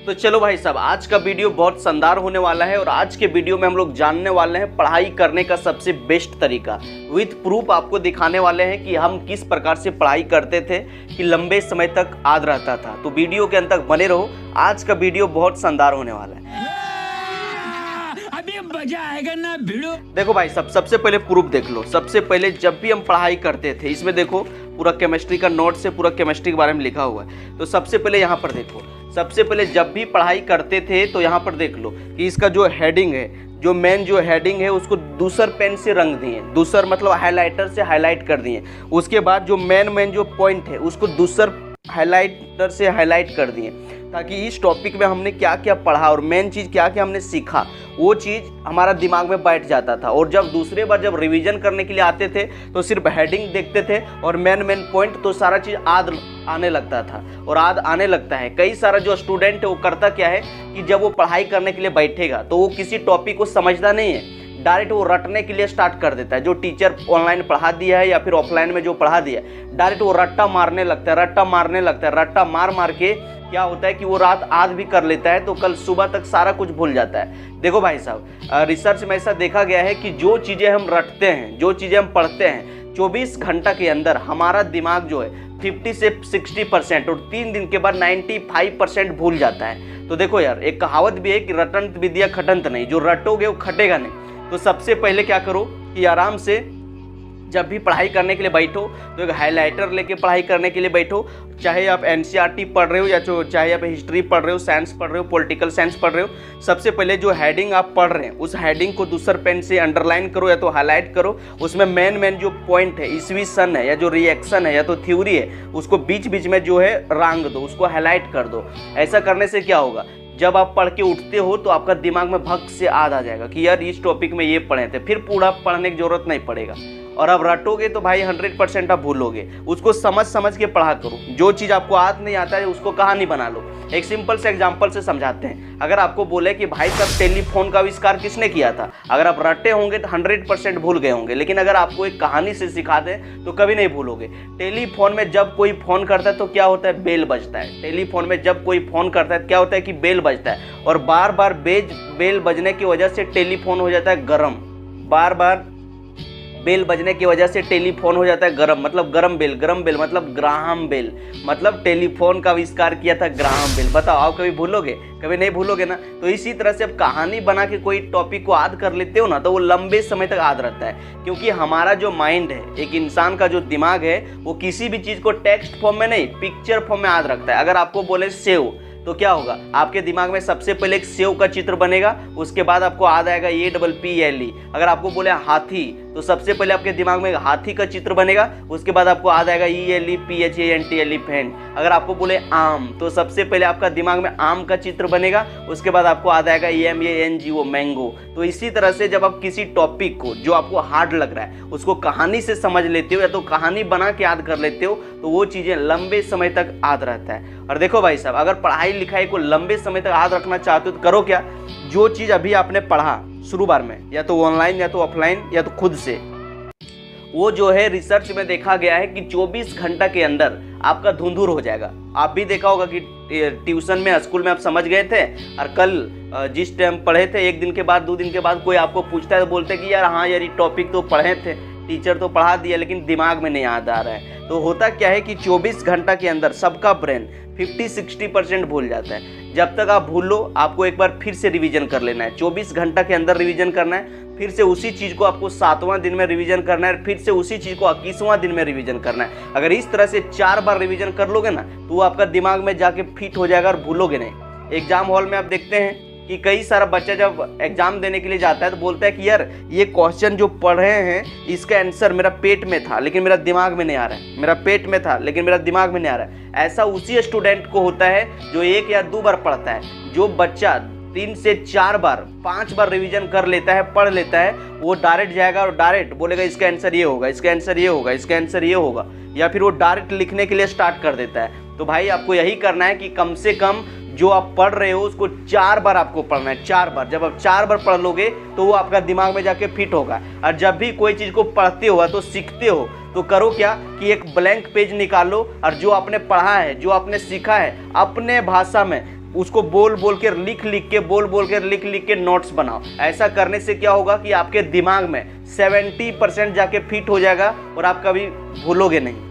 तो चलो भाई साहब, आज का वीडियो बहुत शानदार होने वाला है और आज के वीडियो में हम लोग जानने वाले हैं पढ़ाई करने का सबसे बेस्ट तरीका। विथ प्रूफ आपको दिखाने वाले हैं कि हम किस प्रकार से पढ़ाई करते थे कि लंबे समय तक याद रहता था। तो वीडियो के अंत तक बने रहो, आज का वीडियो बहुत शानदार होने वाला है। अभी मजा आएगा ना भिड़ो। देखो भाई साहब, सबसे पहले प्रूफ देख लो। सबसे पहले जब भी हम पढ़ाई करते थे, इसमें देखो पूरा केमिस्ट्री का नोट से पूरा केमिस्ट्री के बारे में लिखा हुआ है। तो सबसे पहले यहाँ पर देखो, सबसे पहले जब भी पढ़ाई करते थे तो यहाँ पर देख लो कि इसका जो हेडिंग है, जो मेन जो हेडिंग है उसको दूसर पेन से रंग दिए, दूसर मतलब हाइलाइटर से हाईलाइट कर दिए। उसके बाद जो मेन जो पॉइंट है उसको दूसर हाइलाइटर से हाईलाइट कर दिए, ताकि इस टॉपिक में हमने क्या क्या पढ़ा और मेन चीज़ क्या क्या हमने सीखा वो चीज़ हमारा दिमाग में बैठ जाता था। और जब दूसरे बार जब रिवीजन करने के लिए आते थे तो सिर्फ हेडिंग देखते थे और मेन पॉइंट, तो सारा चीज़ याद आने लगता था और याद आने लगता है। कई सारा जो स्टूडेंट है वो करता क्या है कि जब वो पढ़ाई करने के लिए बैठेगा तो वो किसी टॉपिक को समझता नहीं है, डायरेक्ट वो रटने के लिए स्टार्ट कर देता है। जो टीचर ऑनलाइन पढ़ा दिया है या फिर ऑफलाइन में जो पढ़ा दिया है, डायरेक्ट वो रट्टा मारने लगता है, रट्टा मारने लगता है। रट्टा मार के क्या होता है कि वो रात आज भी कर लेता है तो कल सुबह तक सारा कुछ भूल जाता है। देखो भाई साहब, रिसर्च में ऐसा देखा गया है कि जो चीज़ें हम रटते हैं, जो चीज़ें हम पढ़ते हैं, 24 घंटा के अंदर हमारा दिमाग जो है 50 से 60% और 3 दिन के बाद 95% भूल जाता है। तो देखो यार, एक कहावत भी है कि रटंत विद्या खटंत नहीं, जो रटोगे वो खटेगा नहीं। तो सबसे पहले क्या करो कि आराम से जब भी पढ़ाई करने के लिए बैठो तो एक हाइलाइटर लेके पढ़ाई करने के लिए बैठो। चाहे आप एनसीईआरटी पढ़ रहे हो या चाहे आप हिस्ट्री पढ़ रहे हो, साइंस पढ़ रहे हो, पॉलिटिकल साइंस पढ़ रहे हो, सबसे पहले जो हेडिंग आप पढ़ रहे हैं उस हेडिंग को दूसर पेन से अंडरलाइन करो या तो हाईलाइट करो। उसमें मेन जो पॉइंट है, ईस्वी सन है या जो रिएक्शन है या तो थ्योरी है, उसको बीच बीच में जो है रांग दो, उसको हाईलाइट कर दो। ऐसा करने से क्या होगा, जब आप पढ़ के उठते हो तो आपका दिमाग में भक्त से याद आ जाएगा कि यार इस टॉपिक में ये पढ़े थे, फिर पूरा पढ़ने की जरूरत नहीं पड़ेगा। और अब रटोगे तो भाई 100% आप भूलोगे। उसको समझ के पढ़ा करो। जो चीज़ आपको याद नहीं आता है उसको कहानी बना लो। एक सिंपल से एग्जांपल से समझाते हैं। अगर आपको बोले कि भाई साहब टेलीफोन का आविष्कार किसने किया था, अगर आप रटे होंगे तो 100% भूल गए होंगे, लेकिन अगर आपको एक कहानी से सिखा दें तो कभी नहीं भूलोगे। टेलीफोन में जब कोई फ़ोन करता है तो क्या होता है, बेल बजता है। टेलीफोन में जब कोई फ़ोन करता है क्या होता है कि बेल बजता है, और बार बार बेल बजने की वजह से टेलीफोन हो जाता है गर्म। बार बार बेल बजने की वजह से टेलीफोन हो जाता है गरम, मतलब गरम बेल मतलब ग्राहम बेल, मतलब टेलीफोन का आविष्कार किया था ग्राहम बेल। बताओ, आप कभी भूलोगे? कभी नहीं भूलोगे ना। तो इसी तरह से अब कहानी बना के कोई टॉपिक को याद कर लेते हो ना तो वो लंबे समय तक याद रहता है। क्योंकि हमारा जो माइंड है, एक इंसान का जो दिमाग है, वो किसी भी चीज़ को टेक्स्ट फॉर्म में नहीं, पिक्चर फॉर्म में याद रखता है। अगर आपको बोले सेव तो क्या होगा, आपके दिमाग में सबसे पहले एक सेव का चित्र बनेगा, उसके बाद आपको याद आएगा APPLE। अगर आपको बोले हाथी तो सबसे पहले आपके दिमाग में हाथी का चित्र बनेगा, उसके बाद आपको याद आएगा ELEPHANT एलिफेंट। अगर आपको बोले आम तो सबसे पहले आपका दिमाग में आम का चित्र बनेगा, उसके बाद आपको याद आएगा MANGO मैंगो। तो इसी तरह से जब आप किसी टॉपिक को जो आपको हार्ड लग रहा है उसको कहानी से समझ लेते हो या तो कहानी बना के याद कर लेते हो तो वो चीज़ें लंबे समय तक याद रहता है। और देखो भाई साहब, अगर पढ़ाई लिखाई को लंबे समय तक याद रखना चाहते हो तो करो क्या, जो चीज़ अभी आपने पढ़ा शुरू बार में, या तो ऑनलाइन या तो ऑफलाइन या तो खुद से, वो जो है रिसर्च में देखा गया है कि 24 घंटा के अंदर आपका धुंधुर हो जाएगा। आप भी देखा होगा कि ट्यूशन में, स्कूल में आप समझ गए थे और कल जिस टाइम पढ़े थे, एक दिन के बाद 2 दिन के बाद कोई आपको पूछता है तो बोलते कि यार हाँ यार ये टॉपिक तो पढ़े थे, टीचर तो पढ़ा दिया, लेकिन दिमाग में नहीं याद आ रहा है। तो होता क्या है कि 24 घंटा के अंदर सबका ब्रेन 50-60% भूल जाता है। जब तक आप भूल लो, आपको एक बार फिर से रिवीजन कर लेना है। 24 घंटा के अंदर रिवीजन करना है, फिर से उसी चीज़ को आपको 7वां दिन में रिवीजन करना है, फिर से उसी चीज़ को 21वां दिन में रिवीजन करना है। अगर इस तरह से 4 बार रिवीजन कर लोगे ना तो वो आपका दिमाग में जाके फिट हो जाएगा और भूलोगे नहीं। एग्जाम हॉल में आप देखते हैं कि कई सारा बच्चा जब एग्जाम देने के लिए जाता है तो बोलता है कि यार ये क्वेश्चन जो पढ़ रहे हैं इसका आंसर मेरा पेट में था लेकिन मेरा दिमाग में नहीं आ रहा है, मेरा पेट में था लेकिन मेरा दिमाग में नहीं आ रहा है। ऐसा उसी स्टूडेंट को होता है जो 1 या 2 बार पढ़ता है। जो बच्चा 3 से 4 बार 5 बार रिवीजन कर लेता है, पढ़ लेता है, वो डायरेक्ट जाएगा और डायरेक्ट बोलेगा इसका आंसर ये होगा, इसका आंसर ये होगा, इसका आंसर ये होगा, या फिर वो डायरेक्ट लिखने के लिए स्टार्ट कर देता है। तो भाई आपको यही करना है कि कम से कम जो आप पढ़ रहे हो उसको 4 बार आपको पढ़ना है, 4 बार। जब आप 4 बार पढ़ लोगे तो वो आपका दिमाग में जाके फिट होगा। और जब भी कोई चीज़ को पढ़ते हो तो सीखते हो तो करो क्या कि एक ब्लैंक पेज निकालो और जो आपने पढ़ा है, जो आपने सीखा है, अपने भाषा में उसको बोल बोल के लिख के नोट्स बनाओ। ऐसा करने से क्या होगा कि आपके दिमाग में 70% जाके फिट हो जाएगा और आप कभी भूलोगे नहीं।